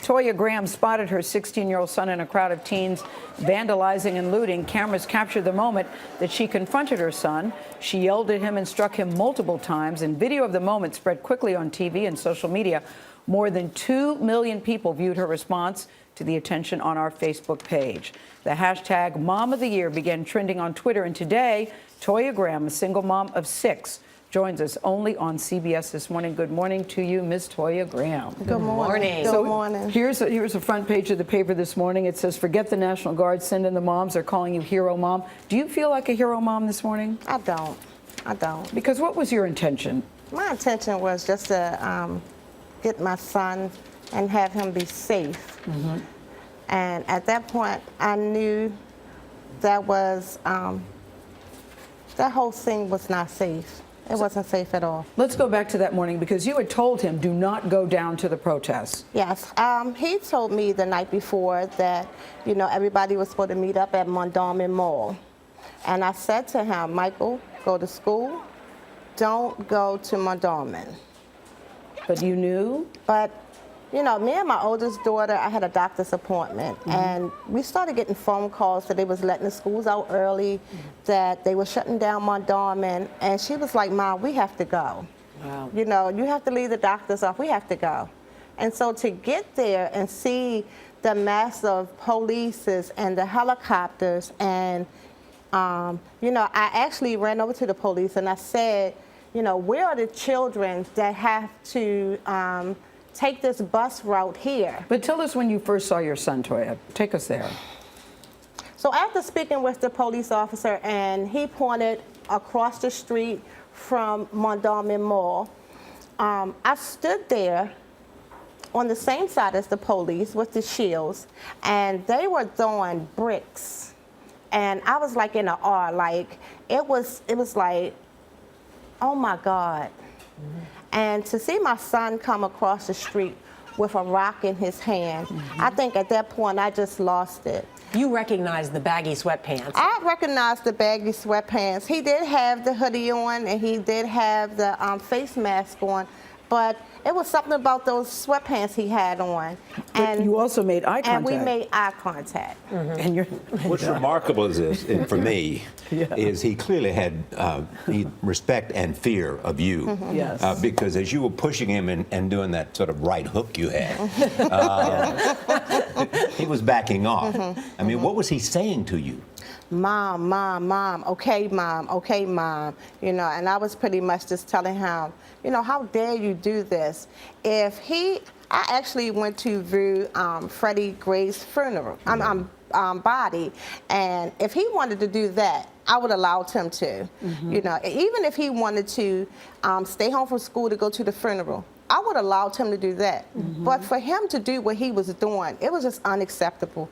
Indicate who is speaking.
Speaker 1: Toya Graham spotted her 16-year-old son in a crowd of teens vandalizing and looting. Cameras captured the moment that she confronted her son. She yelled at him and struck him multiple times, and video of the moment spread quickly on TV and social media. More than 2 million people viewed her response to the attention on our Facebook page. The hashtag Mom of the Year began trending on Twitter, and today, Toya Graham, a single mom of 6, joins us only on CBS This Morning. Good morning to you, Ms. Toya Graham.
Speaker 2: Good morning.
Speaker 1: So
Speaker 2: Good morning.
Speaker 1: Here's the front page of the paper this morning. It says, forget the National Guard, send in the moms. They're calling you hero mom. Do you feel like a hero mom this morning?
Speaker 2: I don't.
Speaker 1: Because what was your intention?
Speaker 2: My intention was just to get my son and have him be safe. Mm-hmm. And at that point, I knew that was, that whole thing was not safe. It wasn't safe at all.
Speaker 1: Let's go back to that morning, because you had told him, do not go down to the protests.
Speaker 2: Yes. He told me the night before that, you know, everybody was supposed to meet up at Mondawmin Mall. And I said to him, Michael, go to school. Don't go to Mondawmin.
Speaker 1: But you knew?
Speaker 2: But, you know, me and my oldest daughter, I had a doctor's appointment, and we started getting phone calls that they was letting the schools out early, that they were shutting down Mondawmin, and she was like, Mom, we have to go.
Speaker 1: Wow.
Speaker 2: You know, you have to leave the doctors off, we have to go. And so to get there and see the mass of polices and the helicopters, and, you know, I actually ran over to the police and I said, you know, where are the children that have to take this bus route here?
Speaker 1: But tell us when you first saw your son, Toya. Take us there.
Speaker 2: So after speaking with the police officer, and he pointed across the street from Mondawmin Mall, I stood there on the same side as the police with the shields, and they were throwing bricks. And I was like in an awe, like it was like, oh my God. And to see my son come across the street with a rock in his hand, I think at that point I just lost it.
Speaker 3: You recognized the baggy sweatpants.
Speaker 2: I recognized the baggy sweatpants. He did have the hoodie on, and he did have the face mask on, but it was something about those sweatpants he had on.
Speaker 1: But you also made eye contact.
Speaker 2: And we made eye contact.
Speaker 1: And you're,
Speaker 4: What's remarkable is this, and for me, is he clearly had respect and fear of you.
Speaker 1: Yes.
Speaker 4: Because as you were pushing him and doing that sort of right hook you had, he was backing off. I mean, what was he saying to you?
Speaker 2: Mom, okay, mom, you know, and I was pretty much just telling him, you know, how dare you do this? I actually went to view Freddie Gray's funeral, body, and if he wanted to do that, I would allow him to, you know, even if he wanted to stay home from school to go to the funeral, I would allow him to do that. But for him to do what he was doing, it was just unacceptable.